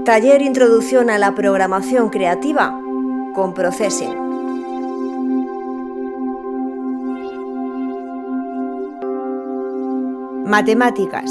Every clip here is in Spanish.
Taller Introducción a la Programación Creativa con Processing. Matemáticas.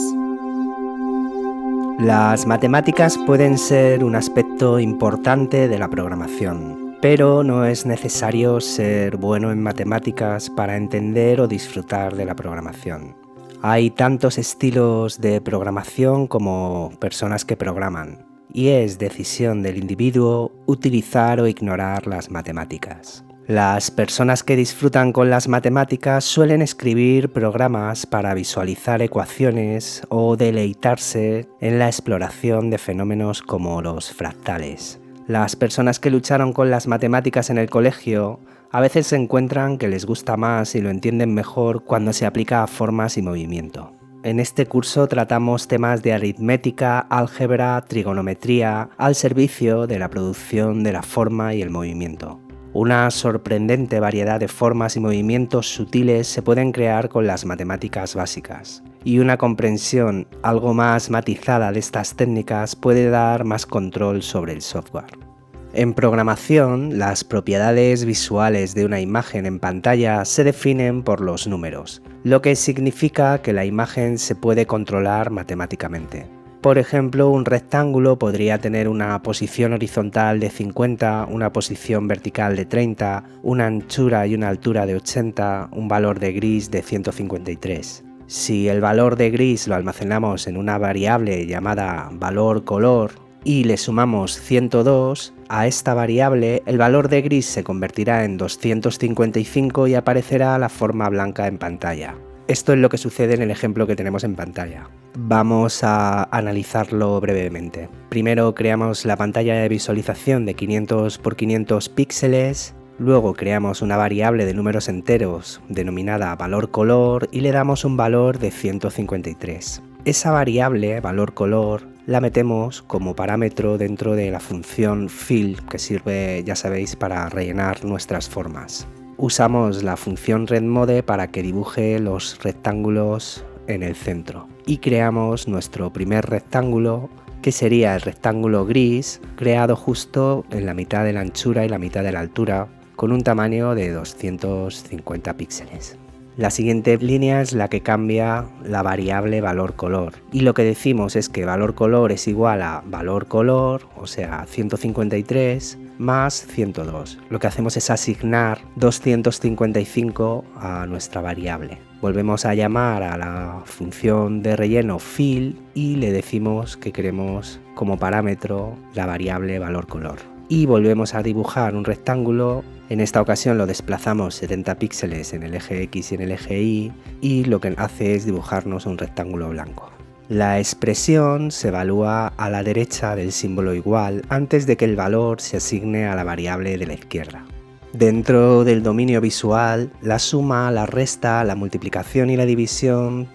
Las matemáticas pueden ser un aspecto importante de la programación, pero no es necesario ser bueno en matemáticas para entender o disfrutar de la programación. Hay tantos estilos de programación como personas que programan, y es decisión del individuo utilizar o ignorar las matemáticas. Las personas que disfrutan con las matemáticas suelen escribir programas para visualizar ecuaciones o deleitarse en la exploración de fenómenos como los fractales. Las personas que lucharon con las matemáticas en el colegio a veces se encuentran que les gusta más y lo entienden mejor cuando se aplica a formas y movimiento. En este curso tratamos temas de aritmética, álgebra, trigonometría, al servicio de la producción de la forma y el movimiento. Una sorprendente variedad de formas y movimientos sutiles se pueden crear con las matemáticas básicas, y una comprensión algo más matizada de estas técnicas puede dar más control sobre el software. En programación, las propiedades visuales de una imagen en pantalla se definen por los números, lo que significa que la imagen se puede controlar matemáticamente. Por ejemplo, un rectángulo podría tener una posición horizontal de 50, una posición vertical de 30, una anchura y una altura de 80, un valor de gris de 153. Si el valor de gris lo almacenamos en una variable llamada valor color y le sumamos 102, a esta variable el valor de gris se convertirá en 255 y aparecerá la forma blanca en pantalla. Esto es lo que sucede en el ejemplo que tenemos en pantalla. Vamos a analizarlo brevemente. Primero creamos la pantalla de visualización de 500 por 500 píxeles, luego creamos una variable de números enteros denominada valor color y le damos un valor de 153. Esa variable, valor color, la metemos como parámetro dentro de la función fill, que sirve, ya sabéis, para rellenar nuestras formas. Usamos la función redmode para que dibuje los rectángulos en el centro y creamos nuestro primer rectángulo, que sería el rectángulo gris, creado justo en la mitad de la anchura y la mitad de la altura, con un tamaño de 250 píxeles. La siguiente línea es la que cambia la variable valor color, y lo que decimos es que valor color es igual a valor color, o sea 153 más 102. Lo que hacemos es asignar 255 a nuestra variable. Volvemos a llamar a la función de relleno fill y le decimos que queremos como parámetro la variable valor color. Y volvemos a dibujar un rectángulo. En esta ocasión lo desplazamos 70 píxeles en el eje X y en el eje Y y lo que hace es dibujarnos un rectángulo blanco. La expresión se evalúa a la derecha del símbolo igual antes de que el valor se asigne a la variable de la izquierda. Dentro del dominio visual, la suma, la resta, la multiplicación y la división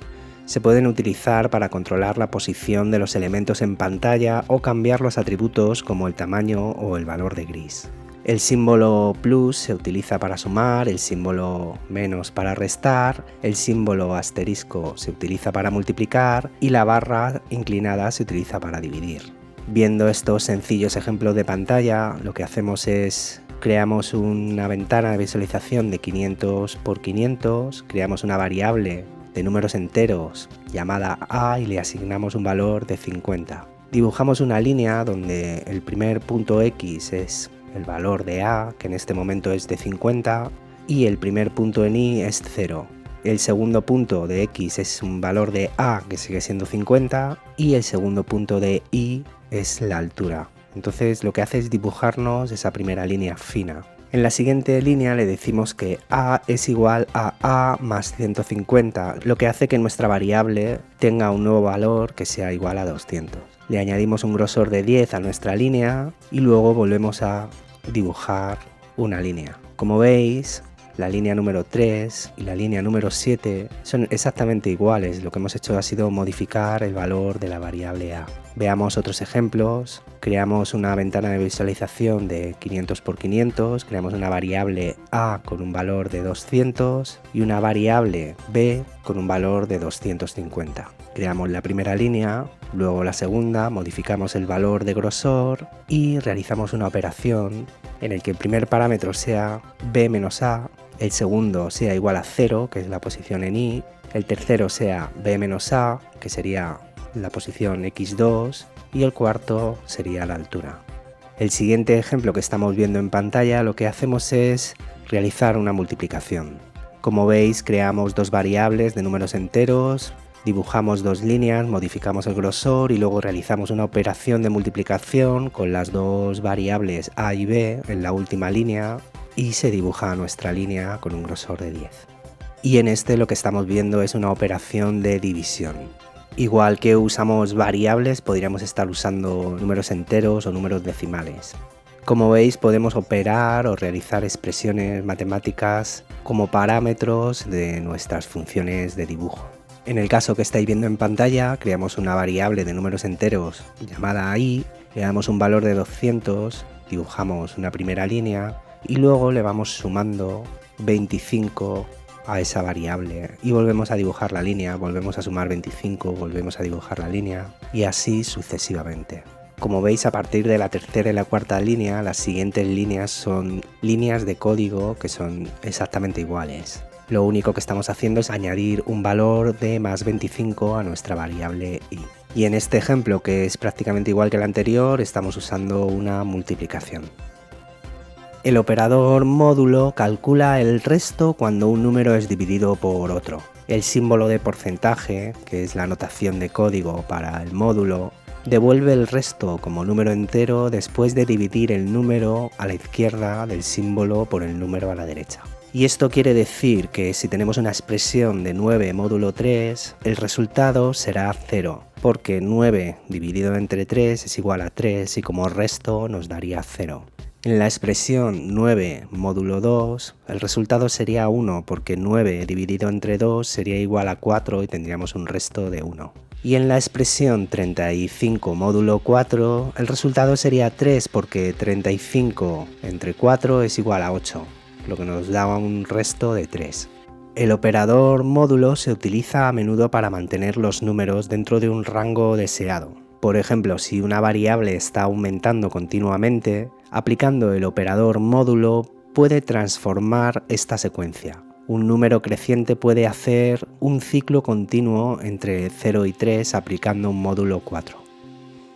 se pueden utilizar para controlar la posición de los elementos en pantalla o cambiar los atributos como el tamaño o el valor de gris. El símbolo plus se utiliza para sumar, el símbolo menos para restar, el símbolo asterisco se utiliza para multiplicar y la barra inclinada se utiliza para dividir. Viendo estos sencillos ejemplos de pantalla, lo que hacemos es creamos una ventana de visualización de 500 por 500, creamos una variable de números enteros llamada A y le asignamos un valor de 50. Dibujamos una línea donde el primer punto X es el valor de A, que en este momento es de 50, y el primer punto en Y es 0. El segundo punto de X es un valor de A, que sigue siendo 50, y el segundo punto de Y es la altura. Entonces lo que hace es dibujarnos esa primera línea fina. En la siguiente línea le decimos que A es igual a A más 150, lo que hace que nuestra variable tenga un nuevo valor que sea igual a 200. Le añadimos un grosor de 10 a nuestra línea y luego volvemos a dibujar una línea. Como veis, la línea número 3 y la línea número 7 son exactamente iguales. Lo que hemos hecho ha sido modificar el valor de la variable A. Veamos otros ejemplos. Creamos una ventana de visualización de 500 por 500, creamos una variable A con un valor de 200 y una variable B con un valor de 250. Creamos la primera línea, luego la segunda, modificamos el valor de grosor y realizamos una operación en el que el primer parámetro sea b menos a, el segundo sea igual a 0, que es la posición en y, el tercero sea b menos a, que sería la posición x2, y el cuarto sería la altura. El siguiente ejemplo que estamos viendo en pantalla, lo que hacemos es realizar una multiplicación. Como veis, creamos dos variables de números enteros, dibujamos dos líneas, modificamos el grosor y luego realizamos una operación de multiplicación con las dos variables a y b en la última línea y se dibuja nuestra línea con un grosor de 10. Y en este lo que estamos viendo es una operación de división. Igual que usamos variables, podríamos estar usando números enteros o números decimales. Como veis, podemos operar o realizar expresiones matemáticas como parámetros de nuestras funciones de dibujo. En el caso que estáis viendo en pantalla, creamos una variable de números enteros llamada i, le damos un valor de 200, dibujamos una primera línea y luego le vamos sumando 25 a esa variable y volvemos a dibujar la línea, volvemos a sumar 25, volvemos a dibujar la línea y así sucesivamente. Como veis, a partir de la tercera y la cuarta línea, las siguientes líneas son líneas de código que son exactamente iguales. Lo único que estamos haciendo es añadir un valor de más 25 a nuestra variable i. Y en este ejemplo, que es prácticamente igual que el anterior, estamos usando una multiplicación. El operador módulo calcula el resto cuando un número es dividido por otro. El símbolo de porcentaje, que es la notación de código para el módulo, devuelve el resto como número entero después de dividir el número a la izquierda del símbolo por el número a la derecha. Y esto quiere decir que si tenemos una expresión de 9 módulo 3, el resultado será 0, porque 9 dividido entre 3 es igual a 3 y como resto nos daría 0. En la expresión 9 módulo 2, el resultado sería 1, porque 9 dividido entre 2 sería igual a 4 y tendríamos un resto de 1. Y en la expresión 35 módulo 4, el resultado sería 3, porque 35 entre 4 es igual a 8. Lo que nos da un resto de 3. El operador módulo se utiliza a menudo para mantener los números dentro de un rango deseado. Por ejemplo, si una variable está aumentando continuamente, aplicando el operador módulo puede transformar esta secuencia. Un número creciente puede hacer un ciclo continuo entre 0 y 3 aplicando un módulo 4.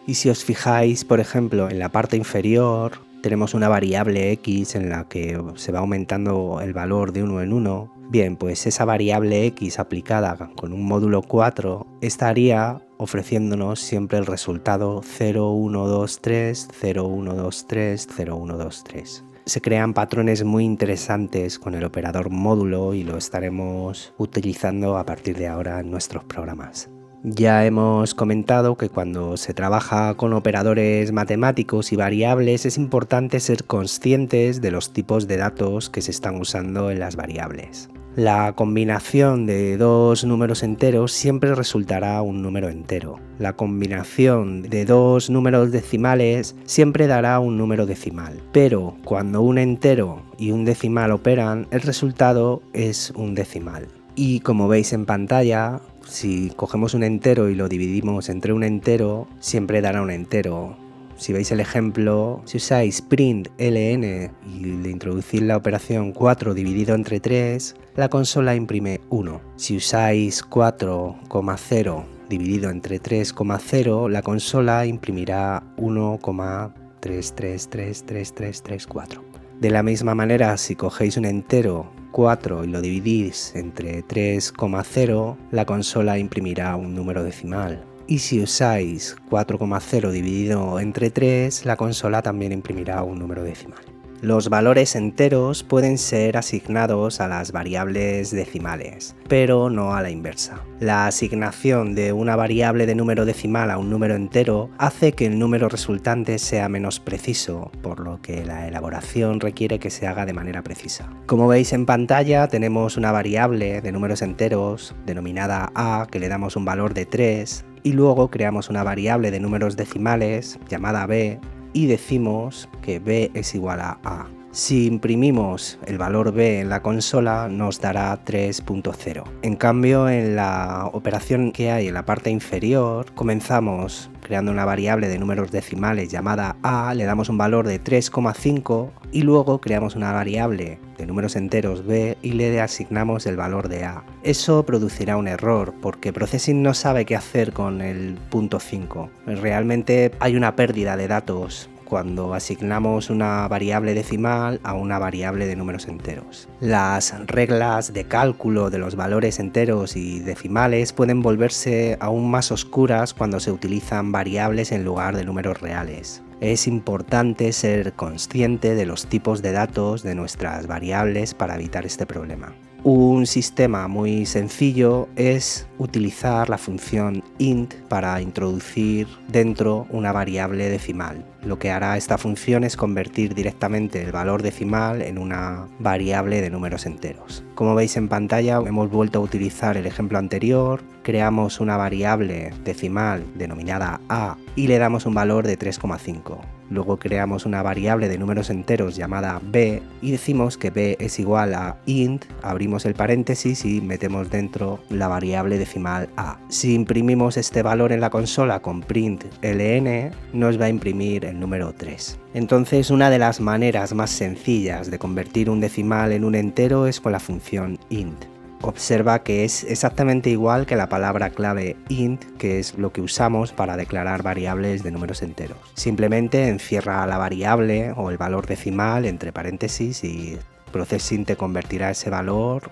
Y si os fijáis, por ejemplo, en la parte inferior, tenemos una variable x en la que se va aumentando el valor de 1 en 1. Bien, pues esa variable x aplicada con un módulo 4 estaría ofreciéndonos siempre el resultado 0, 1, 2, 3, 0, 1, 2, 3, 0, 1, 2, 3. Se crean patrones muy interesantes con el operador módulo y lo estaremos utilizando a partir de ahora en nuestros programas. Ya hemos comentado que cuando se trabaja con operadores matemáticos y variables es importante ser conscientes de los tipos de datos que se están usando en las variables. La combinación de dos números enteros siempre resultará un número entero. La combinación de dos números decimales siempre dará un número decimal. Pero cuando un entero y un decimal operan, el resultado es un decimal. Y como veis en pantalla, si cogemos un entero y lo dividimos entre un entero, siempre dará un entero. Si veis el ejemplo, si usáis print ln y le introducís la operación 4 dividido entre 3, la consola imprime 1. Si usáis 4,0 dividido entre 3,0, la consola imprimirá 1,33333334. De la misma manera, si cogéis un entero 4 y lo dividís entre 3,0, la consola imprimirá un número decimal. Y si usáis 4,0 dividido entre 3, la consola también imprimirá un número decimal. Los valores enteros pueden ser asignados a las variables decimales, pero no a la inversa. La asignación de una variable de número decimal a un número entero hace que el número resultante sea menos preciso, por lo que la elaboración requiere que se haga de manera precisa. Como veis en pantalla, tenemos una variable de números enteros denominada a, que le damos un valor de 3, y luego creamos una variable de números decimales llamada b, y decimos que b es igual a a. Si imprimimos el valor b en la consola nos dará 3.0. En cambio, en la operación que hay en la parte inferior, comenzamos creando una variable de números decimales llamada a, le damos un valor de 3,5 y luego creamos una variable de números enteros b y le asignamos el valor de a. Eso producirá un error porque Processing no sabe qué hacer con el punto 5. Realmente hay una pérdida de datos cuando asignamos una variable decimal a una variable de números enteros. Las reglas de cálculo de los valores enteros y decimales pueden volverse aún más oscuras cuando se utilizan variables en lugar de números reales. Es importante ser consciente de los tipos de datos de nuestras variables para evitar este problema. Un sistema muy sencillo es utilizar la función int para introducir dentro una variable decimal. Lo que hará esta función es convertir directamente el valor decimal en una variable de números enteros. Como veis en pantalla, hemos vuelto a utilizar el ejemplo anterior, creamos una variable decimal denominada a y le damos un valor de 3,5. Luego creamos una variable de números enteros llamada b y decimos que b es igual a int, abrimos el paréntesis y metemos dentro la variable decimal a. Si imprimimos este valor en la consola con print ln, nos va a imprimir el número 3. Entonces, una de las maneras más sencillas de convertir un decimal en un entero es con la función int. Observa que es exactamente igual que la palabra clave int, que es lo que usamos para declarar variables de números enteros. Simplemente encierra la variable o el valor decimal entre paréntesis y Processing te convertirá ese valor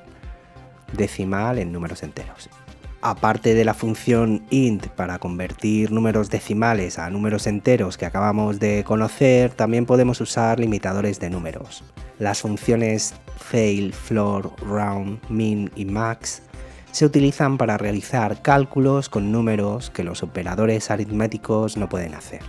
decimal en números enteros. Aparte de la función int para convertir números decimales a números enteros que acabamos de conocer, también podemos usar limitadores de números. Las funciones ceil, floor, round, min y max se utilizan para realizar cálculos con números que los operadores aritméticos no pueden hacer.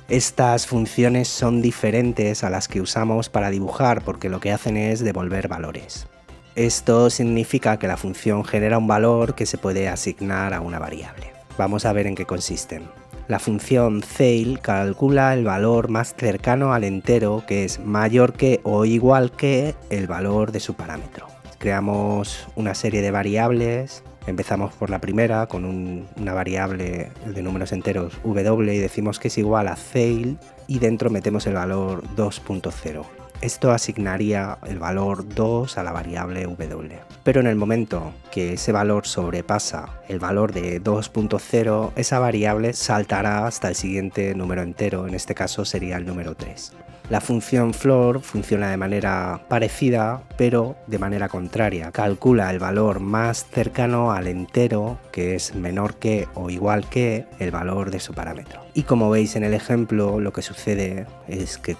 Estas funciones son diferentes a las que usamos para dibujar porque lo que hacen es devolver valores. Esto significa que la función genera un valor que se puede asignar a una variable. Vamos a ver en qué consisten. La función ceil calcula el valor más cercano al entero que es mayor que o igual que el valor de su parámetro. Creamos una serie de variables, empezamos por la primera con una variable de números enteros w y decimos que es igual a ceil y dentro metemos el valor 2.0. Esto asignaría el valor 2 a la variable w. Pero en el momento que ese valor sobrepasa el valor de 2.0, esa variable saltará hasta el siguiente número entero, en este caso sería el número 3. La función floor funciona de manera parecida, pero de manera contraria. Calcula el valor más cercano al entero, que es menor que o igual que el valor de su parámetro. Y como veis en el ejemplo, lo que sucede es que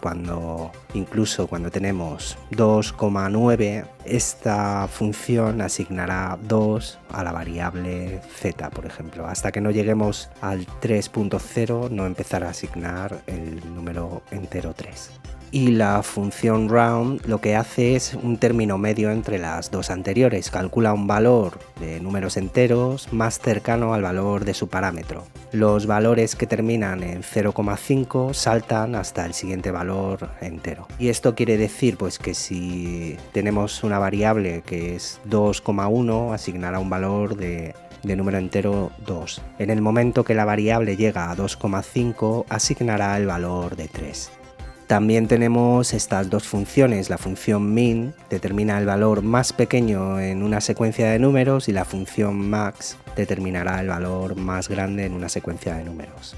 incluso cuando tenemos 2,9, esta función asignará 2 a la variable z, por ejemplo. Hasta que no lleguemos al 3.0 no empezará a asignar el número entero 3. Y la función round lo que hace es un término medio entre las dos anteriores. Calcula un valor de números enteros más cercano al valor de su parámetro. Los valores que terminan en 0,5 saltan hasta el siguiente valor entero. Y esto quiere decir pues que si tenemos una variable que es 2,1, asignará un valor de número entero 2. En el momento que la variable llega a 2,5, asignará el valor de 3. También tenemos estas dos funciones. La función min determina el valor más pequeño en una secuencia de números y la función max determinará el valor más grande en una secuencia de números.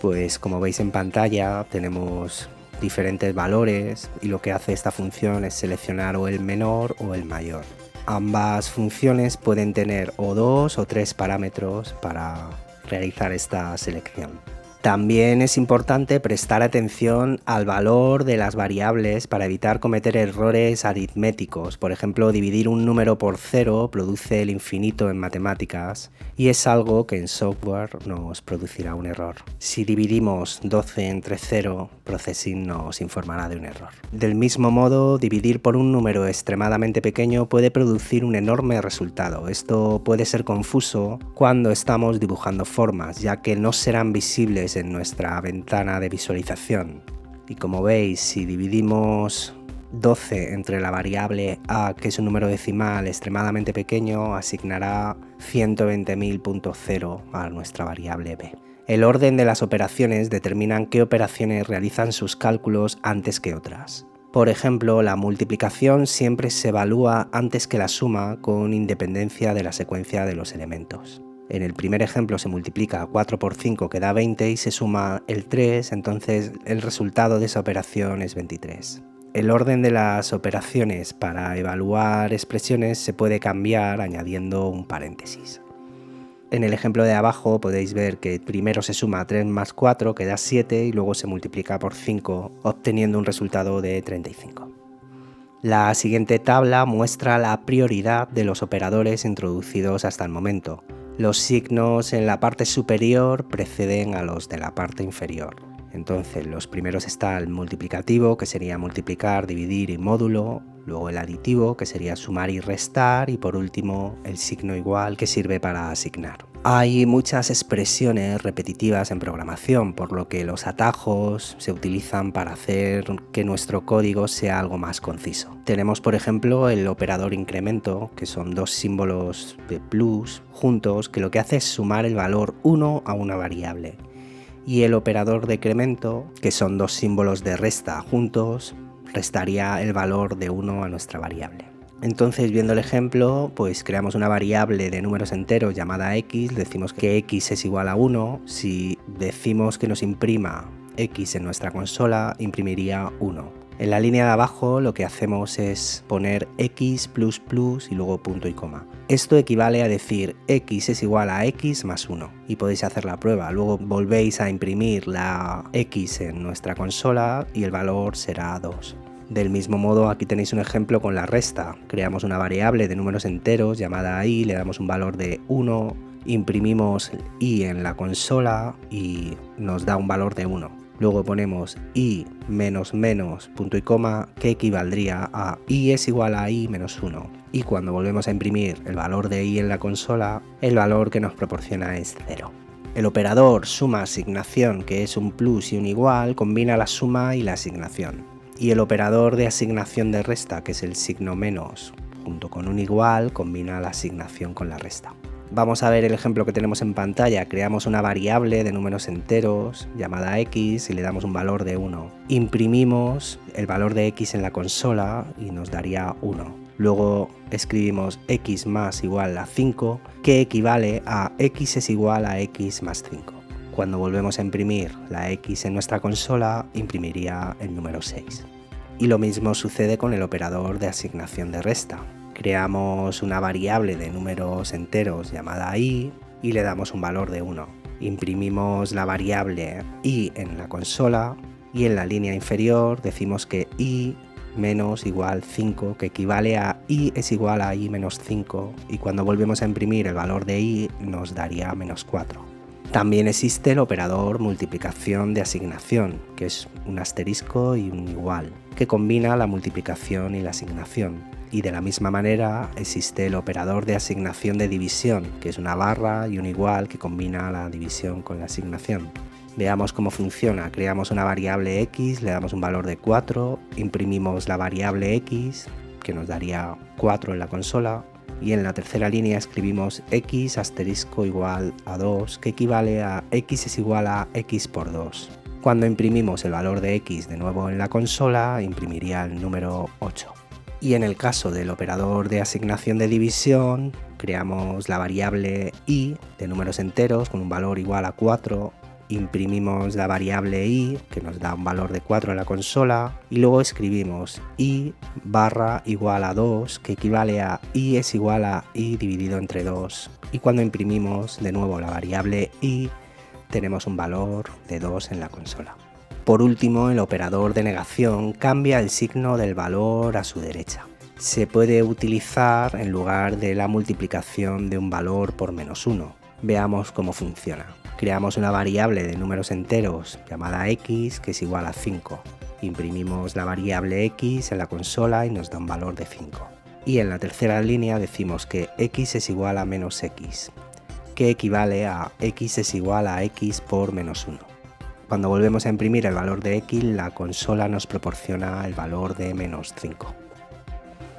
Pues como veis en pantalla tenemos diferentes valores y lo que hace esta función es seleccionar o el menor o el mayor. Ambas funciones pueden tener o 2 o 3 parámetros para realizar esta selección. También es importante prestar atención al valor de las variables para evitar cometer errores aritméticos. Por ejemplo, dividir un número por 0 produce el infinito en matemáticas y es algo que en software nos producirá un error. Si dividimos 12 entre 0, Processing nos informará de un error. Del mismo modo, dividir por un número extremadamente pequeño puede producir un enorme resultado. Esto puede ser confuso cuando estamos dibujando formas, ya que no serán visibles en nuestra ventana de visualización. Y como veis, si dividimos 12 entre la variable a, que es un número decimal extremadamente pequeño, asignará 120.000.0 a nuestra variable b. El orden de las operaciones determinan qué operaciones realizan sus cálculos antes que otras. Por ejemplo, la multiplicación siempre se evalúa antes que la suma con independencia de la secuencia de los elementos. En el primer ejemplo se multiplica 4 por 5 que da 20 y se suma el 3, entonces el resultado de esa operación es 23. El orden de las operaciones para evaluar expresiones se puede cambiar añadiendo un paréntesis. En el ejemplo de abajo podéis ver que primero se suma 3 más 4 que da 7 y luego se multiplica por 5 obteniendo un resultado de 35. La siguiente tabla muestra la prioridad de los operadores introducidos hasta el momento. Los signos en la parte superior preceden a los de la parte inferior. Entonces los primeros está el multiplicativo, que sería multiplicar, dividir y módulo, luego el aditivo, que sería sumar y restar, y por último el signo igual, que sirve para asignar. Hay muchas expresiones repetitivas en programación, por lo que los atajos se utilizan para hacer que nuestro código sea algo más conciso. Tenemos, por ejemplo, el operador incremento, que son dos símbolos de plus juntos, que lo que hace es sumar el valor 1 a una variable. Y el operador decremento, que son dos símbolos de resta juntos, restaría el valor de 1 a nuestra variable. Entonces, viendo el ejemplo, pues creamos una variable de números enteros llamada x, decimos que x es igual a 1, si decimos que nos imprima x en nuestra consola, imprimiría 1. En la línea de abajo lo que hacemos es poner x plus plus y luego punto y coma. Esto equivale a decir x es igual a x más 1 y podéis hacer la prueba. Luego volvéis a imprimir la x en nuestra consola y el valor será 2. Del mismo modo, aquí tenéis un ejemplo con la resta. Creamos una variable de números enteros llamada i, le damos un valor de 1, imprimimos i en la consola y nos da un valor de 1. Luego ponemos i menos menos punto y coma, que equivaldría a i es igual a i menos 1. Y cuando volvemos a imprimir el valor de i en la consola, el valor que nos proporciona es 0. El operador suma asignación, que es un plus y un igual, combina la suma y la asignación. Y el operador de asignación de resta, que es el signo menos, junto con un igual, combina la asignación con la resta. Vamos a ver el ejemplo que tenemos en pantalla. Creamos una variable de números enteros llamada x y le damos un valor de 1. Imprimimos el valor de x en la consola y nos daría 1. Luego escribimos x más igual a 5, que equivale a x es igual a x más 5. Cuando volvemos a imprimir la x en nuestra consola, imprimiría el número 6. Y lo mismo sucede con el operador de asignación de resta. Creamos una variable de números enteros llamada i y le damos un valor de 1. Imprimimos la variable i en la consola y en la línea inferior decimos que i menos igual 5, que equivale a i es igual a i menos 5, y cuando volvemos a imprimir el valor de i nos daría menos 4. También existe el operador multiplicación de asignación, que es un asterisco y un igual, que combina la multiplicación y la asignación. Y de la misma manera existe el operador de asignación de división, que es una barra y un igual que combina la división con la asignación. Veamos cómo funciona. Creamos una variable x, le damos un valor de 4, imprimimos la variable x, que nos daría 4 en la consola, y en la tercera línea escribimos x asterisco igual a 2, que equivale a x es igual a x por 2. Cuando imprimimos el valor de x de nuevo en la consola, imprimiría el número 8. Y en el caso del operador de asignación de división, creamos la variable i de números enteros con un valor igual a 4, imprimimos la variable i, que nos da un valor de 4 en la consola, y luego escribimos i barra igual a 2, que equivale a i es igual a i dividido entre 2. Y cuando imprimimos de nuevo la variable i, tenemos un valor de 2 en la consola. Por último, el operador de negación cambia el signo del valor a su derecha. Se puede utilizar en lugar de la multiplicación de un valor por menos 1. Veamos cómo funciona. Creamos una variable de números enteros llamada x, que es igual a 5. Imprimimos la variable x en la consola y nos da un valor de 5. Y en la tercera línea decimos que x es igual a menos x, que equivale a x es igual a x por menos 1. Cuando volvemos a imprimir el valor de X, la consola nos proporciona el valor de -5.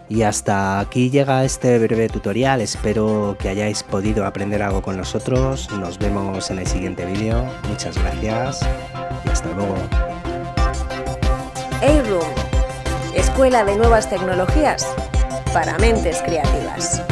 Y hasta aquí llega este breve tutorial, espero que hayáis podido aprender algo con nosotros. Nos vemos en el siguiente vídeo, muchas gracias y hasta luego. A-Room, Escuela de Nuevas Tecnologías para Mentes Creativas.